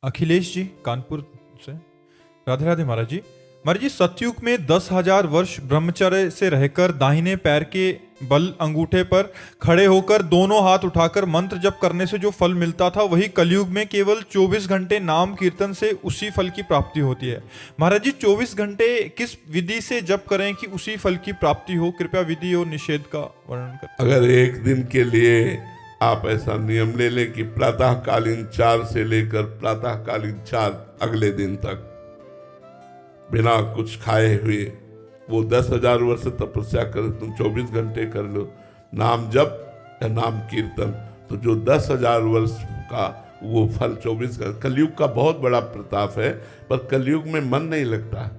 अखिलेश जी कानपुर से। राधे राधे महाराज जी सतयुग में 10,000 वर्ष ब्रह्मचर्य से रहकर दाहिने पैर के बल अंगूठे पर खड़े होकर दोनों हाथ उठाकर मंत्र जप करने से जो फल मिलता था, वही कलयुग में केवल 24 घंटे नाम कीर्तन से उसी फल की प्राप्ति होती है। महाराज जी 24 घंटे किस विधि से जप करें कि उसी फल की प्राप्ति हो? कृपया विधि और निषेध का वर्णन करें। अगर एक दिन के लिए आप ऐसा नियम ले लें कि प्रातःकालीन 4 से लेकर प्रातःकालीन 4 अगले दिन तक बिना कुछ खाए हुए वो 10,000 वर्ष तपस्या करे, तुम 24 घंटे कर लो नाम जप या नाम कीर्तन, तो जो 10,000 वर्ष का वो फल 24 घंटे। कलयुग का बहुत बड़ा प्रताप है, पर कलयुग में मन नहीं लगता।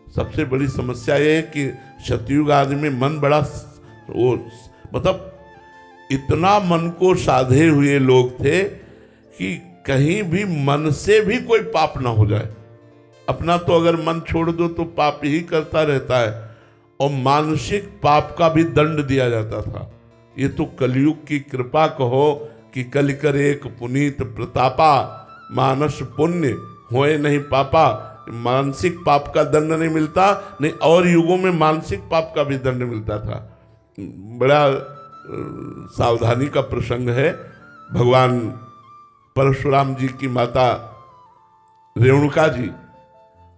सबसे बड़ी समस्या ये है कि सतयुग आदि में मन बड़ा वो मतलब इतना मन को साधे हुए लोग थे कि कहीं भी मन से भी कोई पाप ना हो जाए। अपना तो अगर मन छोड़ दो तो पाप ही करता रहता है, और मानसिक पाप का भी दंड दिया जाता था। ये तो कलयुग की कृपा कहो कि कलि करे एक पुनीत प्रतापा, मानस पुण्य होए नहीं पापा। मानसिक पाप का दंड नहीं मिलता, नहीं और युगों में मानसिक पाप का भी दंड मिलता था। बड़ा सावधानी का प्रसंग है। भगवान परशुराम जी की माता रेणुका जी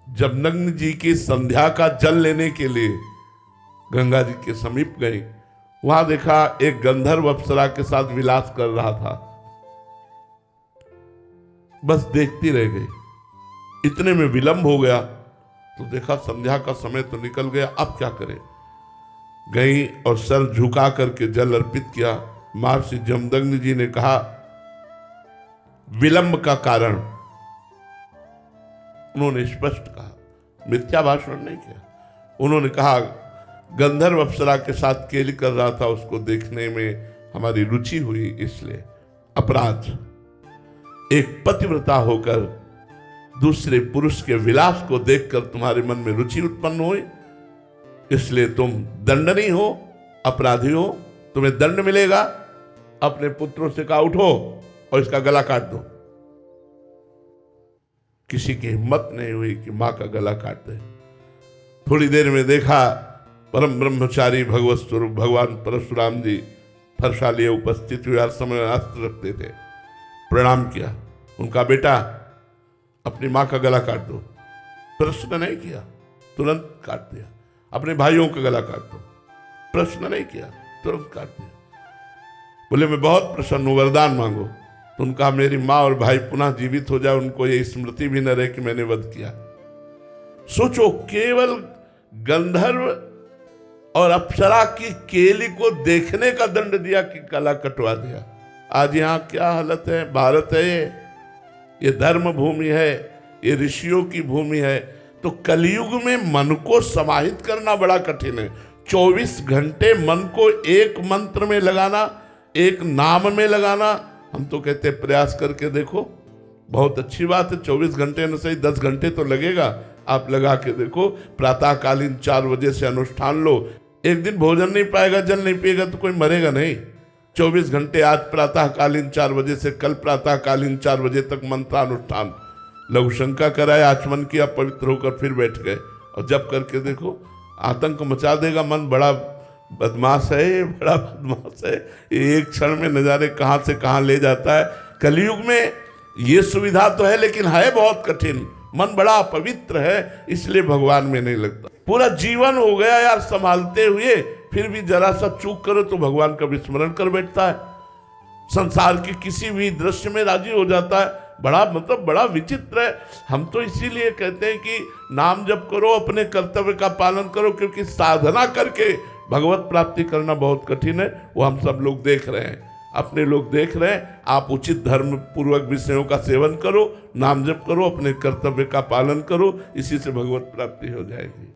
जब नग्न जी की संध्या का जल लेने के लिए गंगा जी के समीप गए, वहां देखा एक गंधर्व अप्सरा के साथ विलास कर रहा था। बस देखती रह गई। इतने में विलंब हो गया तो देखा संध्या का समय तो निकल गया, अब क्या करें। गई और सर झुका करके जल अर्पित किया। महर्षि जमदग्नि जी ने कहा विलंब का कारण, उन्होंने स्पष्ट कहा, मिथ्या भाषण नहीं किया। उन्होंने कहा गंधर्व अप्सरा के साथ केली कर रहा था, उसको देखने में हमारी रुचि हुई, इसलिए अपराध। एक पतिव्रता होकर दूसरे पुरुष के विलास को देखकर तुम्हारे मन में रुचि उत्पन्न हुई, इसलिए तुम दंडनीय हो, अपराधी हो, तुम्हें दंड मिलेगा। अपने पुत्रों से कहा उठो और इसका गला काट दो। किसी की हिम्मत नहीं हुई कि मां का गला काट दे। थोड़ी देर में देखा परम ब्रह्मचारी भगवत स्वरूप भगवान परशुराम जी फरसा लिए उपस्थित हुए, हर समय अस्त्र रखते थे। प्रणाम किया, उनका बेटा अपनी मां का गला काट दो। प्रश्न नहीं किया, तुरंत काट दिया। अपने भाइयों का गला काट दो, प्रश्न नहीं किया, तुरंत काट दिया। बोले मैं बहुत प्रसन्न हूं, वरदान मांगो। तो उनका मेरी माँ और भाई पुनः जीवित हो जाए, उनको ये स्मृति भी न रहे कि मैंने वध किया। सोचो, केवल गंधर्व और अप्सरा की केली को देखने का दंड दिया कि गला कटवा दिया। आज यहाँ क्या हालत है। भारत है ये धर्म भूमि है, ये ऋषियों की भूमि है। तो कलयुग में मन को समाहित करना बड़ा कठिन है। 24 घंटे मन को एक मंत्र में लगाना, एक नाम में लगाना। हम तो कहते हैं प्रयास करके देखो, बहुत अच्छी बात है। 24 घंटे न सही 10 घंटे तो लगेगा, आप लगा के देखो। प्रातःकालीन 4 बजे से अनुष्ठान लो। एक दिन भोजन नहीं पाएगा, जल नहीं पिएगा तो कोई मरेगा नहीं। 24 घंटे आज प्रातःकालीन 4 बजे से कल प्रातःकालीन 4 बजे तक मंत्रानुष्ठान। लघु शंका कराए, आचमन किया, पवित्र होकर फिर बैठ गए और जब करके देखो, आतंक मचा देगा। मन बड़ा बदमाश है, बड़ा बदमाश है। एक क्षण में नजारे कहां से कहां ले जाता है। कलयुग में ये सुविधा तो है, लेकिन है बहुत कठिन। मन बड़ा पवित्र है, इसलिए भगवान में नहीं लगता। पूरा जीवन हो गया यार संभालते हुए, फिर भी जरा सा चूक करो तो भगवान का विस्मरण कर बैठता है। संसार के किसी भी दृश्य में राजी हो जाता है। बड़ा विचित्र है। हम तो इसीलिए कहते हैं कि नाम जप करो, अपने कर्तव्य का पालन करो, क्योंकि साधना करके भगवत प्राप्ति करना बहुत कठिन है। वो हम सब लोग देख रहे हैं, अपने लोग देख रहे हैं। आप उचित धर्म पूर्वक विषयों का सेवन करो, नाम जप करो, अपने कर्तव्य का पालन करो, इसी से भगवत प्राप्ति हो जाएगी।